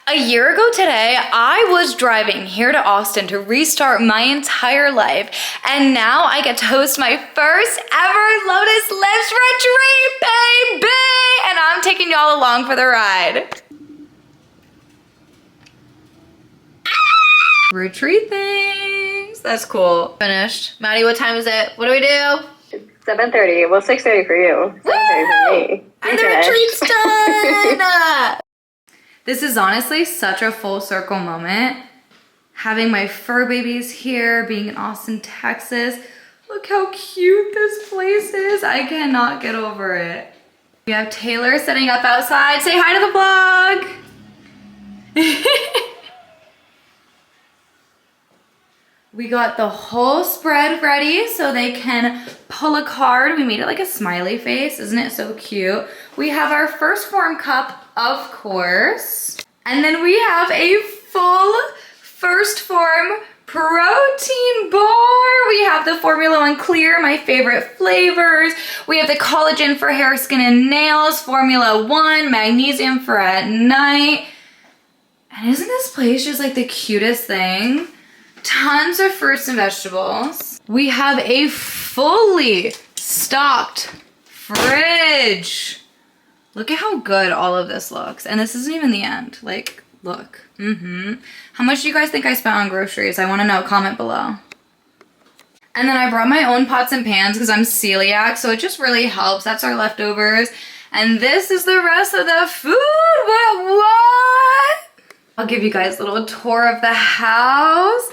A year ago today, I was driving here to Austin to restart my entire life, and now I get to host my first ever Lotus Lifts Retreat, baby! And I'm taking y'all along for the ride. Retreat things. That's cool. Finished. Maddie, what time is it? What do we do? 7:30. Well, 6:30 for you. 7:30 for me. And the retreat's done! This is honestly such a full circle moment. Having my fur babies here, being in Austin, Texas. Look how cute this place is. I cannot get over it. We have Taylor setting up outside. Say hi to the vlog. We got the whole spread ready so they can pull a card. We made it like a smiley face. Isn't it so cute? We have our first form cup, of course. And then we have a full first form protein bar. We have the Formula 1 Clear, my favorite flavors. We have the collagen for hair, skin, and nails. Formula 1, Magnesium for at night. And isn't this place just like the cutest thing? Tons of fruits and vegetables. We have a fully stocked fridge. Look at how good all of this looks. And this isn't even the end. Like, look. How much do you guys think I spent on groceries? I want to know. Comment below. And then I brought my own pots and pans because I'm celiac, so it just really helps. That's our leftovers. And this is the rest of the food. What? I'll give you guys a little tour of the house.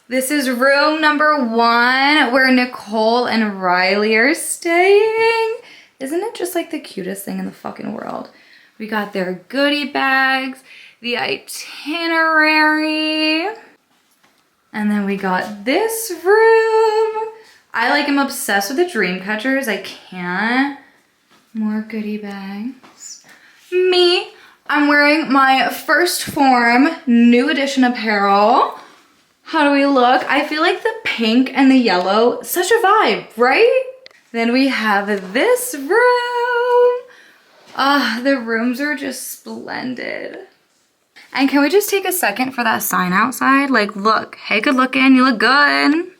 This is room number 1 where Nicole and Riley are staying. Isn't it just like the cutest thing in the fucking world? We got their goodie bags, the itinerary, and then we got this room. I like am obsessed with the dream catchers. I can't. More goodie bags. Me, I'm wearing my first form new edition apparel. How do we look? I feel like the pink and the yellow, such a vibe, right? Then we have this room. The rooms are just splendid. And can we just take a second for that sign outside? Like, look, hey, good looking, you look good.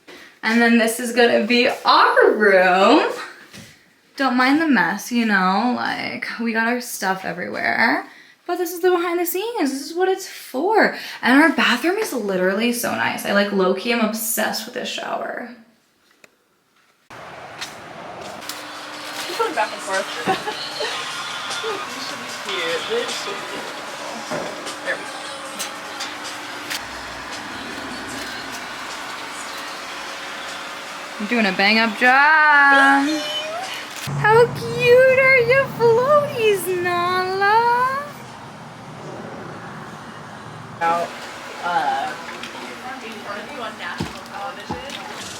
And then this is gonna be our room. Don't mind the mess, you know, like we got our stuff everywhere. But this is the behind the scenes. This is what it's for. And our bathroom is literally so nice. I like low-key, I'm obsessed with this shower. Keep going back and forth. This should be cute. This should be beautiful. There we go. You're doing a bang-up job. How cute are your floaties, Nala?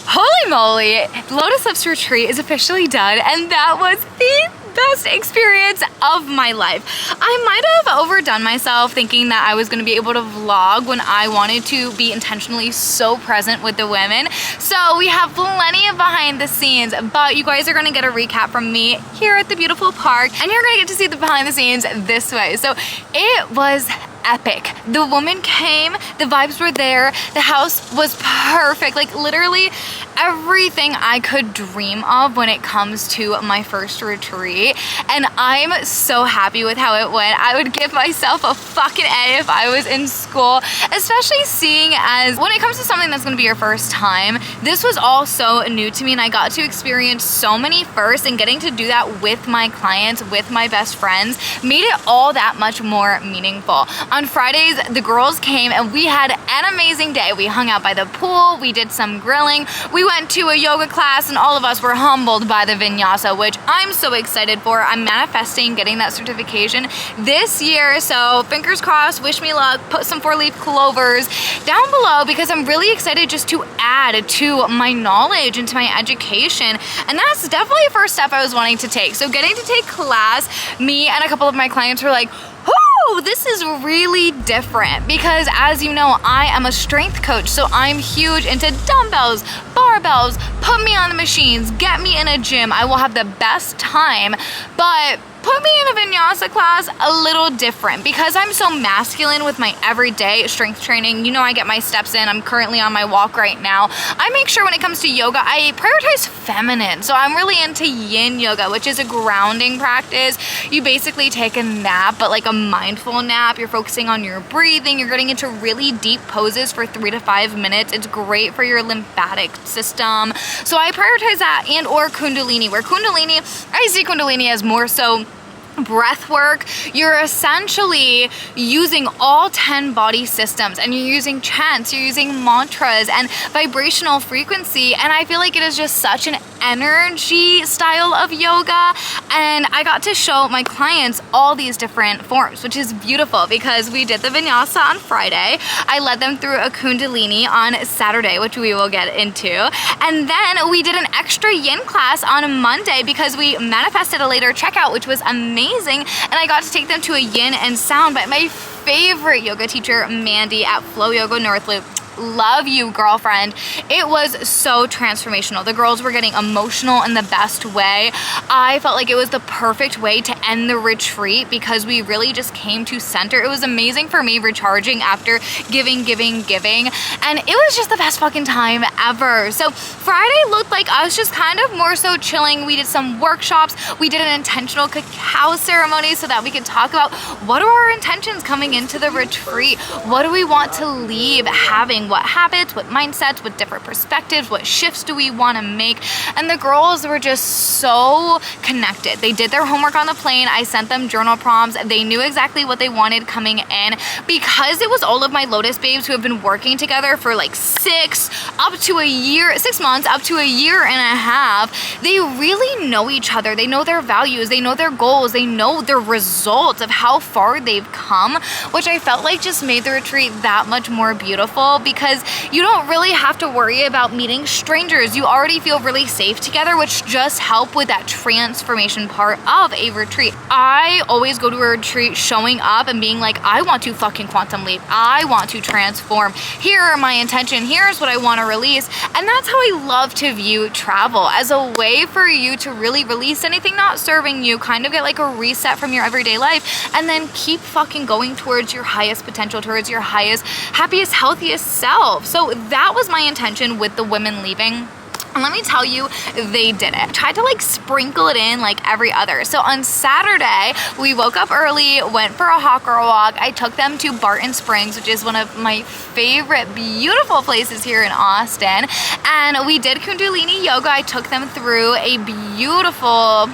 Holy moly, Lotus Lifts Retreat is officially done, and that was the best experience of my life. I might have overdone myself thinking that I was going to be able to vlog when I wanted to be intentionally so present with the women. So we have plenty of behind the scenes, but you guys are going to get a recap from me here at the beautiful park, and you're going to get to see the behind the scenes this way. So it was epic. The woman came, the vibes were there, the house was perfect, like literally everything I could dream of when it comes to my first retreat, and I'm so happy with how it went. I would give myself a fucking A if I was in school, especially seeing as when it comes to something that's gonna be your first time, this was all so new to me, and I got to experience so many firsts, and getting to do that with my clients, with my best friends, made it all that much more meaningful. On Fridays, the girls came and we had an amazing day. We hung out by the pool, we did some grilling, we went to a yoga class, and all of us were humbled by the vinyasa, which I'm so excited for. I'm manifesting getting that certification this year, so fingers crossed, wish me luck, put some 4-leaf clovers down below because I'm really excited just to add to my knowledge and to my education, and that's definitely a first step I was wanting to take. So getting to take class, me and a couple of my clients were like, oh, this is really different because, as you know, I am a strength coach, so I'm huge into dumbbells, barbells, put me on the machines, get me in a gym. I will have the best time, but put me in a vinyasa class a little different because I'm so masculine with my everyday strength training. You know, I get my steps in. I'm currently on my walk right now. I make sure when it comes to yoga, I prioritize feminine. So I'm really into yin yoga, which is a grounding practice. You basically take a nap, but like a mindful nap. You're focusing on your breathing. You're getting into really deep poses for 3 to 5 minutes. It's great for your lymphatic system. So I prioritize that, and or Kundalini, where Kundalini, I see Kundalini as more so breath work. You're essentially using all 10 body systems, and you're using chants, you're using mantras and vibrational frequency, and I feel like it is just such an energy style of yoga. And I got to show my clients all these different forms, which is beautiful because we did the vinyasa on Friday. I led them through a Kundalini on Saturday, which we will get into, and then we did an extra yin class on Monday because we manifested a later checkout, which was amazing. And I got to take them to a yin and sound by my favorite yoga teacher, Mandy at Flow Yoga North Loop. Love you, girlfriend. It was so transformational. The girls were getting emotional in the best way. I felt like it was the perfect way to end the retreat because we really just came to center. It was amazing for me recharging after giving, and it was just the best fucking time ever. So Friday looked like us just kind of more so chilling. We did some workshops. We did an intentional cacao ceremony so that we could talk about what are our intentions coming into the retreat. What do we want to leave having? What habits, what mindsets, what different perspectives, what shifts do we want to make? And the girls were just so connected. They did their homework on the plane. I sent them journal prompts. They knew exactly what they wanted coming in. Because it was all of my Lotus babes who have been working together for like 6 months up to a year and a half, they really know each other. They know their values, they know their goals, they know their results of how far they've come, which I felt like just made the retreat that much more beautiful because you don't really have to worry about meeting strangers. You already feel really safe together, which just help with that transformation part of a retreat. I always go to a retreat showing up and being like, I want to fucking quantum leap. I want to transform. Here are my intention. Here's what I want to release. And that's how I love to view travel, as a way for you to really release anything not serving you, kind of get like a reset from your everyday life, and then keep fucking going towards your highest potential, towards your highest, happiest, healthiest self. So that was my intention with the women leaving. And let me tell you, they did it. Tried to like sprinkle it in like every other. So on Saturday, we woke up early, went for a hot girl walk. I took them to Barton Springs, which is one of my favorite beautiful places here in Austin. And we did Kundalini yoga. I took them through a beautiful,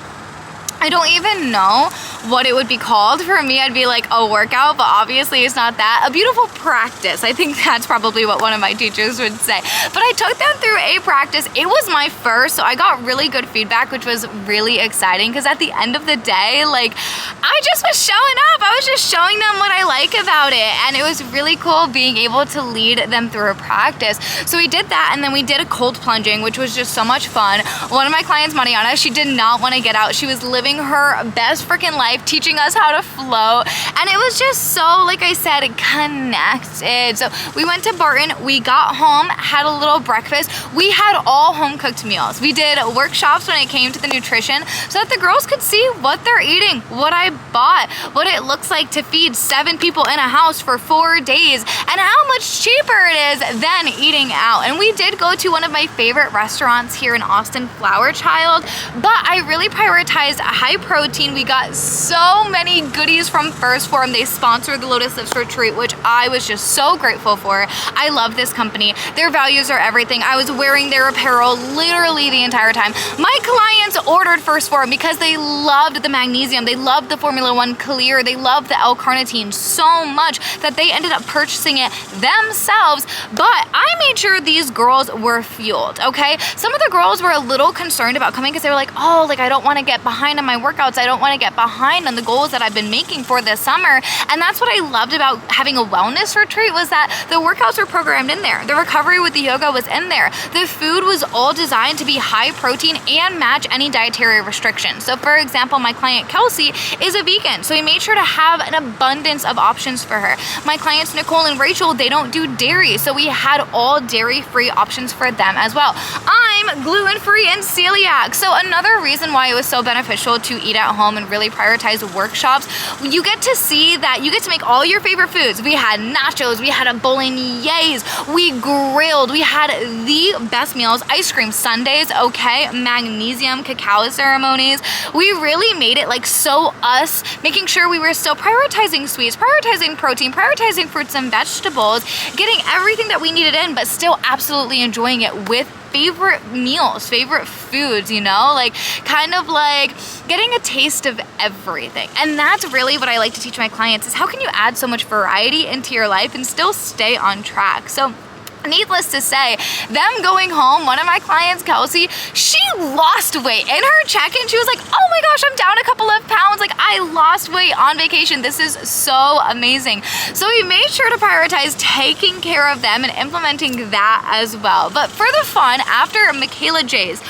I don't even know what it would be called. For me, I'd be like a workout, but obviously it's not that. A beautiful practice. I think that's probably what one of my teachers would say. But I took them through a practice. It was my first, so I got really good feedback, which was really exciting because at the end of the day, like, I just was showing up. I was just showing them what I like about it. And it was really cool being able to lead them through a practice. So we did that, and then we did a cold plunging, which was just so much fun. One of my clients, Mariana, she did not want to get out. She was living her best freaking life, teaching us how to float, and it was just so, like I said, connected. So we went to Barton, we got home, had a little breakfast. We had all home cooked meals. We did workshops when it came to the nutrition so that the girls could see what they're eating, what I bought, what it looks like to feed 7 people in a house for 4 days, and how much cheaper it is than eating out. And we did go to one of my favorite restaurants here in Austin, Flower Child, but I really prioritized high protein. We got so many goodies from First Form. They sponsored the Lotus Lifts Retreat, which I was just so grateful for. I love this company. Their values are everything. I was wearing their apparel literally the entire time. My clients ordered First Form because they loved the Magnesium. They loved the Formula 1 Clear. They loved the L-carnitine so much that they ended up purchasing it themselves. But I made sure these girls were fueled, okay? Some of the girls were a little concerned about coming because they were like, oh, like I don't want to get behind on my workouts. I don't want to get behind on the goals that I've been making for this summer. And that's what I loved about having a wellness retreat, was that the workouts were programmed in there. The recovery with the yoga was in there. The food was all designed to be high protein and match any dietary restrictions. So for example, my client Kelsey is a vegan, so we made sure to have an abundance of options for her. My clients Nicole and Rachel, they don't do dairy, so we had all dairy-free options for them as well. I'm gluten-free and celiac, so another reason why it was so beneficial to eat at home and really prioritize prioritized workshops, you get to see that you get to make all your favorite foods. We had nachos, we had a bolognese, we grilled, we had the best meals, ice cream sundaes, okay, magnesium cacao ceremonies. We really made it like so us, making sure we were still prioritizing sweets, prioritizing protein, prioritizing fruits and vegetables, getting everything that we needed in, but still absolutely enjoying it with favorite meals, favorite foods, you know, like kind of like getting a taste of everything. And that's really what I like to teach my clients, is how can you add so much variety into your life and still stay on track. So needless to say, them going home, one of my clients, Kelsey, she lost weight. In her check-in, she was like, oh my gosh, I'm down a couple of pounds. Like, I lost weight on vacation. This is so amazing. So we made sure to prioritize taking care of them and implementing that as well. But for the fun, after Michaela J's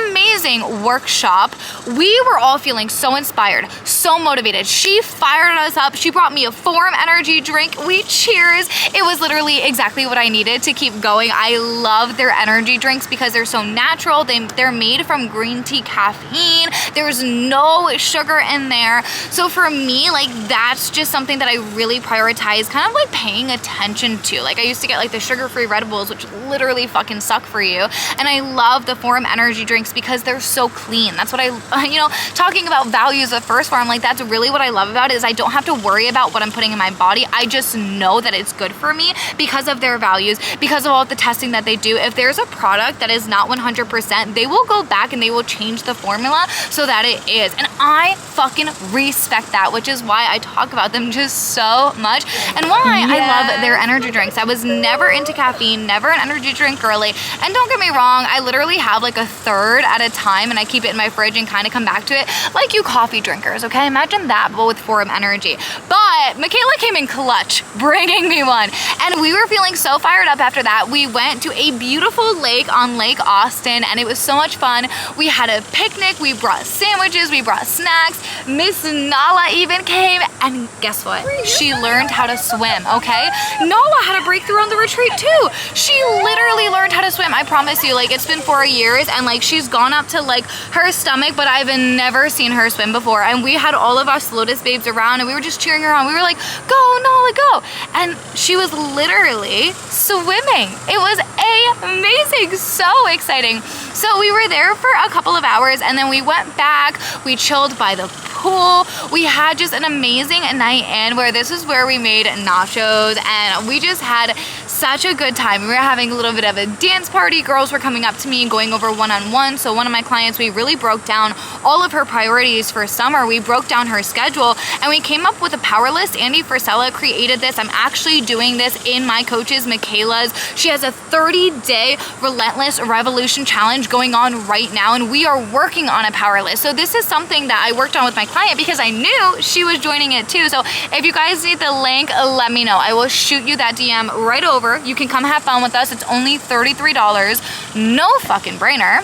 amazing workshop, we were all feeling so inspired, so motivated. She fired us up. She brought me a Forum energy drink. We cheers. It was literally exactly what I needed to keep going. I love their energy drinks because they're so natural. They're made from green tea caffeine. There's no sugar in there. So for me, like, that's just something that I really prioritize, kind of like paying attention to. Like, I used to get like the sugar-free Red Bulls, which literally fucking suck for you. And I love the Forum energy drinks because they're so clean. That's what I, you know, talking about values of First Form, like that's really what I love about it, is I don't have to worry about what I'm putting in my body. I just know that it's good for me because of their values, because of all the testing that they do. If there's a product that is not 100%, they will go back and they will change the formula so that it is. And I fucking respect that, which is why I talk about them just so much and why I love their energy drinks. I was never into caffeine, never an energy drink girly. And don't get me wrong, I literally have like a third at a time and I keep it in my fridge and kind of come back to it like you coffee drinkers, okay? Imagine that, but with Forum energy. But Michaela came in clutch, bringing me one. And we were feeling so fired up after that. We went to a beautiful lake on Lake Austin and it was so much fun. We had a picnic, we brought sandwiches, we brought snacks. Miss Nala even came, and guess what? She learned how to swim, okay? Nala had a breakthrough on the retreat too. She literally learned how to swim. I promise you, like, it's been 4 years and like she's gone up to like her stomach, but I've never seen her swim before. And we had all of us Lotus babes around and we were just cheering her on. We were like, go Nala, go. And she was literally swimming. It was amazing, so exciting. So we were there for a couple of hours and then we went back, we chilled by the pool. We had just an amazing night in where this is where we made nachos and we just had such a good time. We were having a little bit of a dance party. Girls were coming up to me and going over one-on-one. So one of my clients, we really broke down all of her priorities for summer. We broke down her schedule and we came up with a power list. Andy Frisella created this. I'm actually doing this in my coach's, Michaela's. She has a 30-day relentless revolution challenge going on right now and we are working on a power list. So this is something that I worked on with my client because I knew she was joining it too. So if you guys need the link, let me know. I will shoot you that DM right over. You can come have fun with us. It's only $33. No fucking brainer.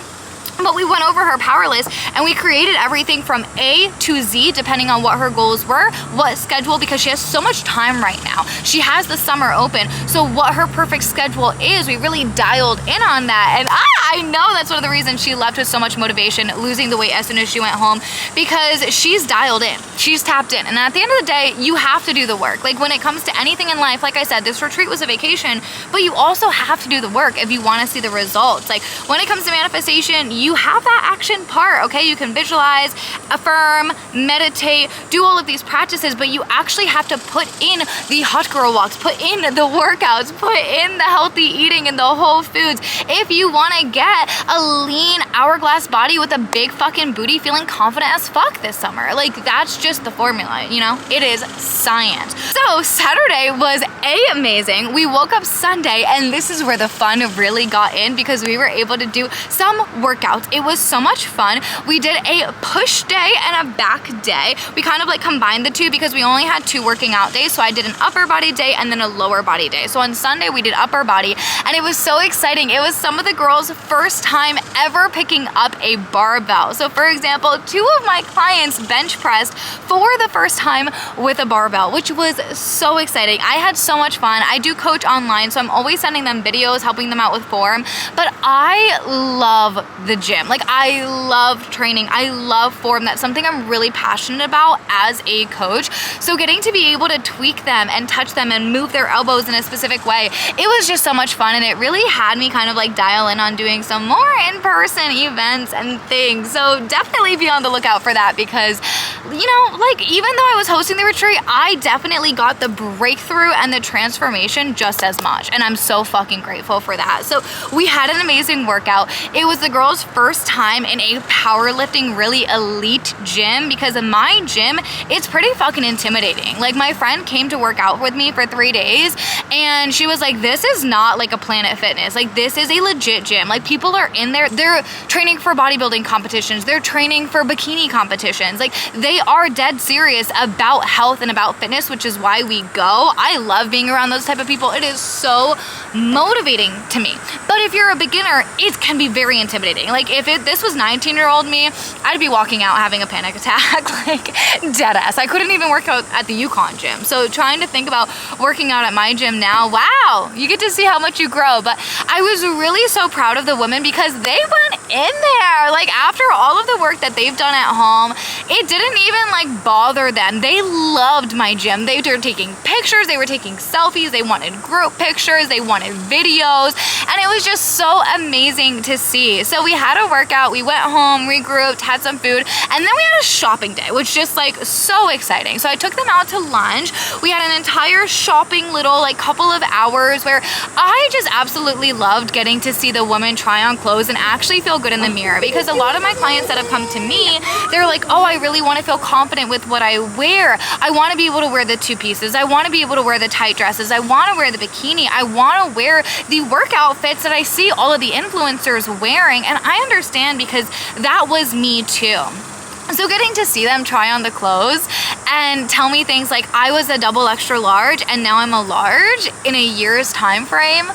But we went over her power list and we created everything from A to Z depending on what her goals were, what schedule, because she has so much time right now. She has the summer open. So what her perfect schedule is, we really dialed in on that. And I know that's one of the reasons she left with so much motivation, losing the weight as soon as she went home, because she's dialed in, she's tapped in. And at the end of the day, you have to do the work. Like when it comes to anything in life, like I said, this retreat was a vacation, but you also have to do the work if you want to see the results. Like when it comes to manifestation, you have that action part, okay? You can visualize, affirm, meditate, do all of these practices, but you actually have to put in the hot girl walks, put in the workouts, put in the healthy eating and the whole foods. If you want to get a lean hourglass body with a big fucking booty, feeling confident as fuck this summer, like that's just the formula, you know? It is science. So Saturday was amazing. We woke up Sunday and this is where the fun really got in because we were able to do some workouts. It was so much fun. We did a push day and a back day. We kind of like combined the two because we only had 2 working out days. So I did an upper body day and then a lower body day. So on Sunday we did upper body and it was so exciting. It was some of the girls' first time ever picking up a barbell. So for example, 2 of my clients bench pressed for the first time with a barbell, which was so exciting. I had so much fun. I do coach online, so I'm always sending them videos, helping them out with form, but I love the gym. Like, I love training. I love form. That's something I'm really passionate about as a coach. So getting to be able to tweak them and touch them and move their elbows in a specific way, it was just so much fun, and it really had me kind of like dial in on doing some more in-person events and things. So definitely be on the lookout for that, because, you know, like, even though I was hosting the retreat, I definitely got the breakthrough and the transformation just as much, and I'm so fucking grateful for that. So we had an amazing workout. It was the girls' first time in a powerlifting really elite gym, because in my gym, it's pretty fucking intimidating. Like, my friend came to work out with me for 3 days, and she was like, this is not like a Planet Fitness. Like, this is a legit gym. Like, people are in there, they're training for bodybuilding competitions, they're training for bikini competitions. Like, they are dead serious about health and about fitness, which is why we go. I love being around those type of people. It is so motivating to me. But if you're a beginner, it can be very intimidating. Like, if this was 19-year-old me, I'd be walking out having a panic attack, like, dead ass. I couldn't even work out at the Yukon gym. So trying to think about working out at my gym now, wow, you get to see how much you grow. But I was really so proud of the women, because they went in there. Like, after all of the work that they've done at home, it didn't even like bother them. They loved my gym. They were taking pictures, they were taking selfies, they wanted group pictures, they wanted videos, and it was just so amazing to see. So we had a workout, we went home, regrouped, had some food, and then we had a shopping day, which just like so exciting. So I took them out to lunch. We had an entire shopping little like couple of hours where I just absolutely loved getting to see the woman try on clothes and actually feel good in the mirror, because a lot of my clients that have come to me, they're like, oh, I really want to feel confident with what I wear. I want to be able to wear the 2 pieces. I want to be able to wear the tight dresses. I want to wear the bikini. I want to wear the work outfits that I see all of the influencers wearing. And I understand, because that was me too. So getting to see them try on the clothes and tell me things like, I was a double extra large and now I'm a large in a year's time frame.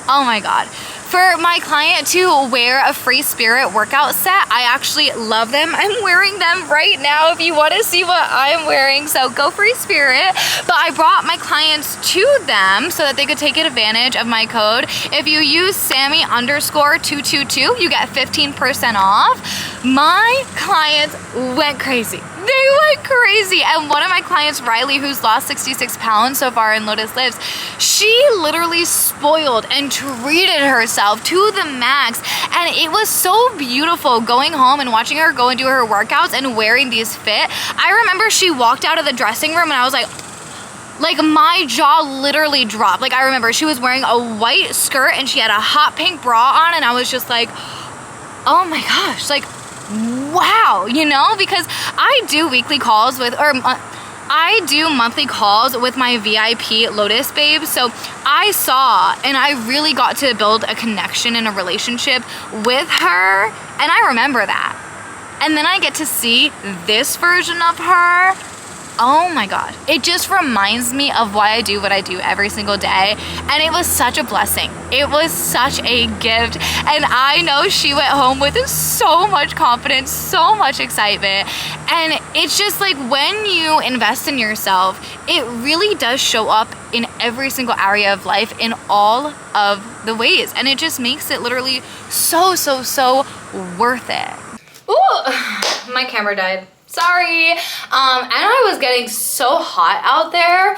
Oh my God. For my client to wear a Free Spirit workout set, I actually love them. I'm wearing them right now if you want to see what I'm wearing. So go Free Spirit. But I brought my clients to them so that they could take advantage of my code. If you use Sammy_222, you get 15% off. My clients went crazy. They went crazy. And one of my clients, Riley, who's lost 66 pounds so far in Lotus Lifts, she literally spoiled and treated herself to the max. And it was so beautiful going home and watching her go and do her workouts and wearing these fit. I remember she walked out of the dressing room and I was like my jaw literally dropped. Like, I remember she was wearing a white skirt and she had a hot pink bra on, and I was just like, oh my gosh, like, wow, you know, because I do weekly calls with, or I do monthly calls with my VIP Lotus babes. So I saw, and I really got to build a connection and a relationship with her, and I remember that. And then I get to see this version of her. Oh my God. It just reminds me of why I do what I do every single day. And it was such a blessing. It was such a gift. And I know she went home with so much confidence, so much excitement. And it's just like, when you invest in yourself, it really does show up in every single area of life in all of the ways. And it just makes it literally so, so, so worth it. Ooh, my camera died. Sorry. And I was getting so hot out there.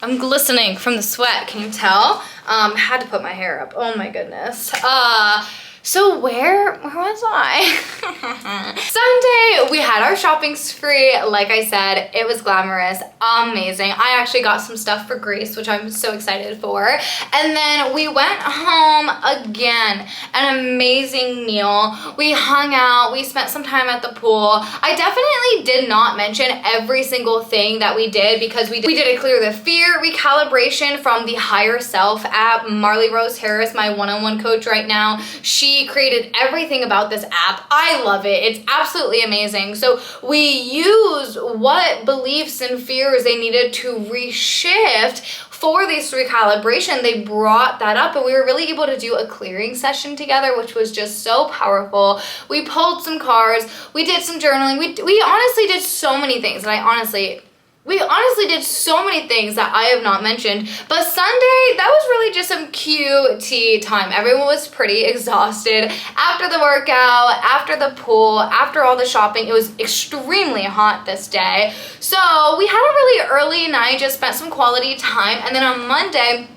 I'm glistening from the sweat. Can you tell? Had to put my hair up. Oh my goodness. So where was I? Sunday, we had our shopping spree. Like I said, it was glamorous, amazing. I actually got some stuff for Greece, which I'm so excited for. And then we went home again, an amazing meal. We hung out, we spent some time at the pool. I definitely did not mention every single thing that we did, because we did a Clear the Fear recalibration from the Higher Self app. Marley Rose Harris, my one-on-one coach right now, she created everything about this app. I love it. It's absolutely amazing. So we used what beliefs and fears they needed to reshift for this recalibration. They brought that up, and we were really able to do a clearing session together, which was just so powerful. We pulled some cards, we did some journaling, we honestly did so many things, and I honestly we honestly did so many things that I have not mentioned, but Sunday, that was really just some QT time. Everyone was pretty exhausted after the workout, after the pool, after all the shopping. It was extremely hot this day. So we had a really early night, just spent some quality time, and then on Monday,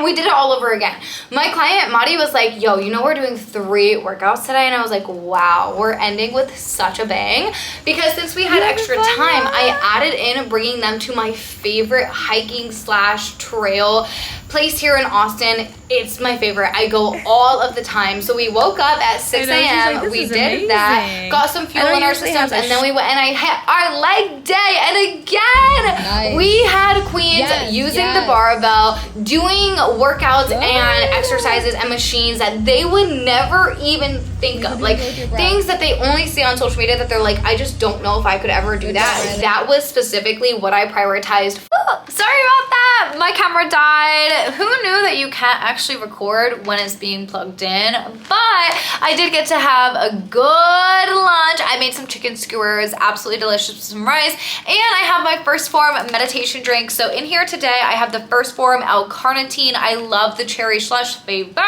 we did it all over again. My client, Madi, was like, yo, you know we're doing 3 workouts today? And I was like, wow, we're ending with such a bang. Because since we had extra time, I added in bringing them to my favorite hiking / trail place here in Austin. It's my favorite. I go all of the time. So we woke up at 6 a.m. Like, we did amazing. that, got some fuel in our systems, and then we went and I had our leg day. And again, we had queens using the barbell, doing workouts and exercises and machines that they would never even think of. Like things that they only see on social media that they're like, I just don't know if I could ever do that. That was specifically what I prioritized. Sorry about that. My camera died. Who knew that you can't actually record when it's being plugged in? But I did get to have a good lunch. I made some chicken skewers, absolutely delicious with some rice. And I have my first form meditation drink. So in here today, I have the first form L-carnitine. I love the cherry slush flavor.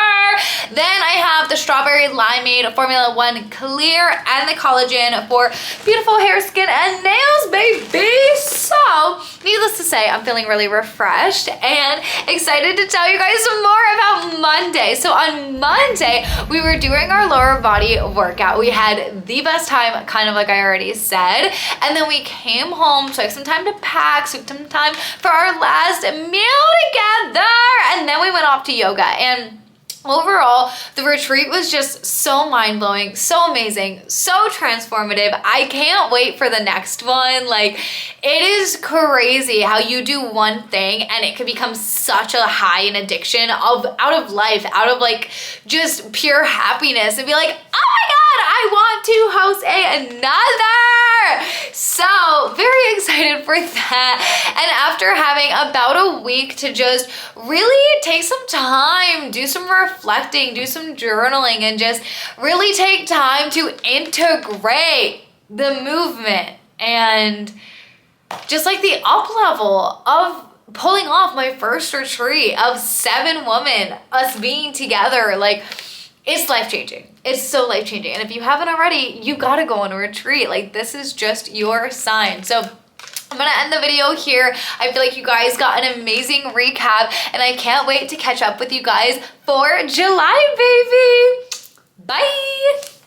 Then I have the strawberry limeade Formula 1 clear and the collagen for beautiful hair, skin, and nails, baby. So needless to say, I'm feeling really refreshed and excited to tell you guys some more about Monday. So on Monday, we were doing our lower body workout. We had the best time, kind of like I already said. And then we came home, took some time to pack, took some time for our last meal together. And then we went off to yoga. And overall, the retreat was just so mind-blowing, so amazing, so transformative. I can't wait for the next one. Like, it is crazy how you do one thing and it can become such a high and addiction of out of life, out of like just pure happiness, and be like, oh my God, I want to host another. So very excited for that. And after having about a week to just really take some time, do some reflecting, do some journaling, and just really take time to integrate the movement and just like the up level of pulling off my first retreat of 7 women, us being together. Like, it's life-changing. It's so life-changing. And if you haven't already, you gotta go on a retreat. Like, this is just your sign. So I'm gonna end the video here. I feel like you guys got an amazing recap, and I can't wait to catch up with you guys for July, baby. Bye.